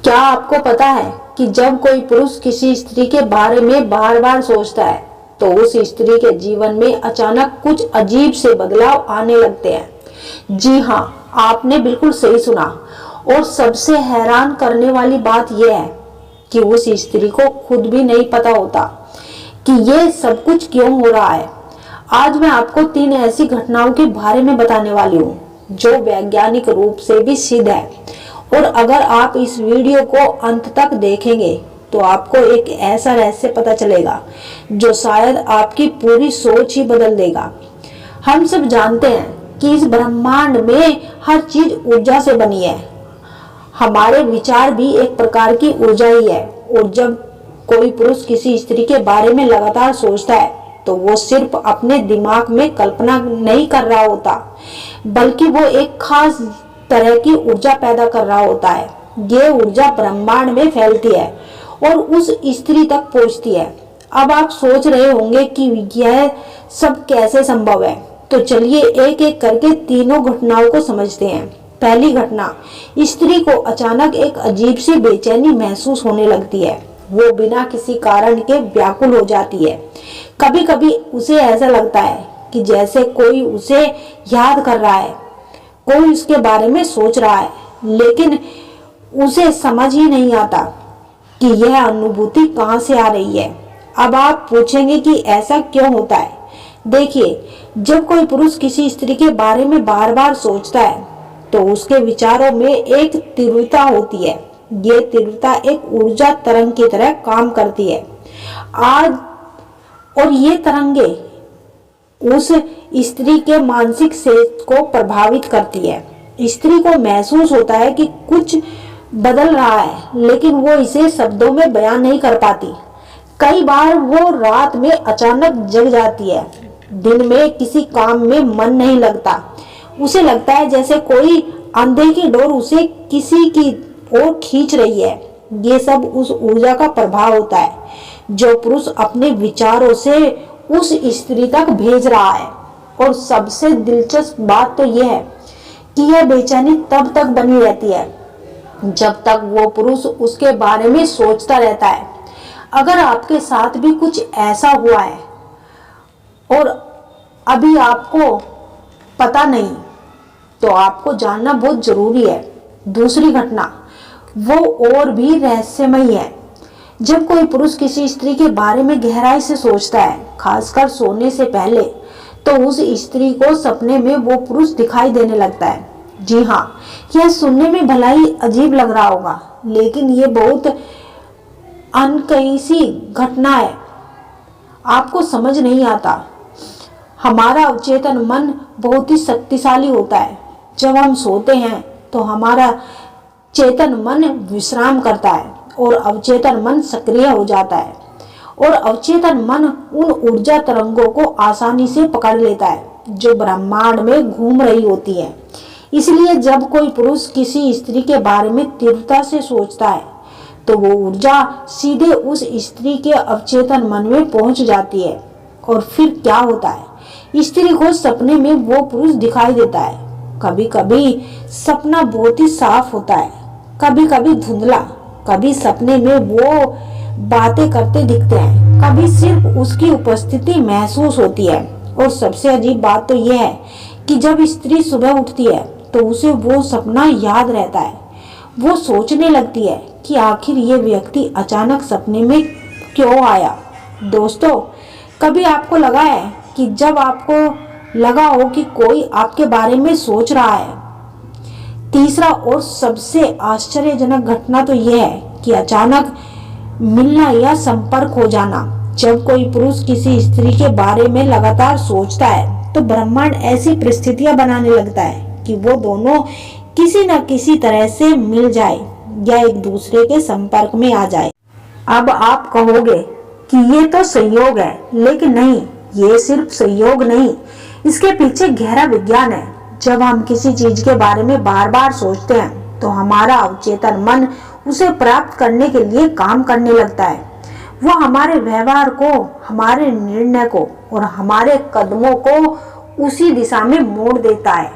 क्या आपको पता है कि जब कोई पुरुष किसी स्त्री के बारे में बार बार सोचता है तो उस स्त्री के जीवन में अचानक कुछ अजीब से बदलाव आने लगते हैं। जी हाँ, आपने बिल्कुल सही सुना। और सबसे हैरान करने वाली बात यह है कि उस स्त्री को खुद भी नहीं पता होता कि ये सब कुछ क्यों हो रहा है। आज मैं आपको 3 ऐसी घटनाओं के बारे में बताने वाली हूँ जो वैज्ञानिक रूप से भी सिद्ध है। और अगर आप इस वीडियो को अंत तक देखेंगे तो आपको एक ऐसा रहस्य पता चलेगा जो शायद आपकी पूरी सोच ही बदल देगा। हम सब जानते हैं कि इस ब्रह्मांड में हर चीज ऊर्जा से बनी है। हमारे विचार भी एक प्रकार की ऊर्जा ही है। और जब कोई पुरुष किसी स्त्री के बारे में लगातार सोचता है तो वो सिर्फ अपने दिमाग में कल्पना नहीं कर रहा होता, बल्कि वो एक खास तरह की ऊर्जा पैदा कर रहा होता है। ये ऊर्जा ब्रह्मांड में फैलती है और उस स्त्री तक पहुंचती है। अब आप सोच रहे होंगे कि यह सब कैसे संभव है, तो चलिए एक एक करके तीनों घटनाओं को समझते हैं। पहली घटना, स्त्री को अचानक एक अजीब सी बेचैनी महसूस होने लगती है। वो बिना किसी कारण के व्याकुल हो जाती है। कभी कभी उसे ऐसा लगता है कि जैसे कोई उसे याद कर रहा है, कोई उसके बारे में सोच रहा है, लेकिन उसे समझ ही नहीं आता कि यह अनुभूति कहाँ से आ रही है। अब आप पूछेंगे कि ऐसा क्यों होता है। देखिए, जब कोई पुरुष किसी स्त्री के बारे में बार बार सोचता है तो उसके विचारों में एक तीव्रता होती है। ये तीव्रता एक ऊर्जा तरंग की तरह काम करती है। और ये तरंगे उस स्त्री के मानसिक सेहत को प्रभावित करती है। स्त्री को महसूस होता है कि कुछ बदल रहा है, लेकिन वो इसे शब्दों में बयान नहीं कर पाती। कई बार वो रात में अचानक जग जाती है। दिन में किसी काम में मन नहीं लगता। उसे लगता है जैसे कोई अंधे की डोर उसे किसी की ओर खींच रही है। ये सब उस ऊर्जा का प्रभाव होता है जो पुरुष अपने विचारों से उस स्त्री तक भेज रहा है। और सबसे दिलचस्प बात तो यह है कि यह बेचैनी तब तक बनी रहती है जब तक वो पुरुष उसके बारे में सोचता रहता है। अगर आपके साथ भी कुछ ऐसा हुआ है और अभी आपको पता नहीं, तो आपको जानना बहुत जरूरी है। दूसरी घटना, वो और भी रहस्यमयी है। जब कोई पुरुष किसी स्त्री के बारे में गहराई से सोचता है, खासकर सोने से पहले, तो उस स्त्री को सपने में वो पुरुष दिखाई देने लगता है। जी हाँ, यह सुनने में भला ही अजीब लग रहा होगा, लेकिन ये बहुत अनकही घटना है। आपको समझ नहीं आता। हमारा अवचेतन मन बहुत ही शक्तिशाली होता है। जब हम सोते हैं तो हमारा चेतन मन विश्राम करता है और अवचेतन मन सक्रिय हो जाता है। और अवचेतन मन उन ऊर्जा तरंगों को आसानी से पकड़ लेता है जो ब्रह्मांड में घूम रही होती है। इसलिए जब कोई पुरुष किसी स्त्री के बारे में तीव्रता से सोचता है तो वो ऊर्जा सीधे उस स्त्री के अवचेतन मन में पहुंच जाती है। और फिर क्या होता है, स्त्री को सपने में वो पुरुष दिखाई देता है। कभी कभी सपना बहुत ही साफ होता है, कभी कभी धुंधला। कभी सपने में वो बातें करते दिखते हैं, कभी सिर्फ उसकी उपस्थिति महसूस होती है। और सबसे अजीब बात तो यह है कि जब स्त्री सुबह उठती है तो उसे वो सपना याद रहता है। वो सोचने लगती है कि आखिर ये व्यक्ति अचानक सपने में क्यों आया। दोस्तों, कभी आपको लगा है कि जब आपको लगा हो कि कोई आपके बारे में सोच रहा है। तीसरा और सबसे आश्चर्यजनक घटना तो यह है कि अचानक मिलना या संपर्क हो जाना। जब कोई पुरुष किसी स्त्री के बारे में लगातार सोचता है तो ब्रह्मांड ऐसी परिस्थितियां बनाने लगता है कि वो दोनों किसी न किसी तरह से मिल जाए या एक दूसरे के संपर्क में आ जाए। अब आप कहोगे कि ये तो संयोग है, लेकिन नहीं, ये सिर्फ संयोग नहीं, इसके पीछे गहरा विज्ञान है। जब हम किसी चीज के बारे में बार बार सोचते हैं तो हमारा अवचेतन मन उसे प्राप्त करने के लिए काम करने लगता है। वो हमारे व्यवहार को, हमारे निर्णय को और हमारे कदमों को उसी दिशा में मोड़ देता है।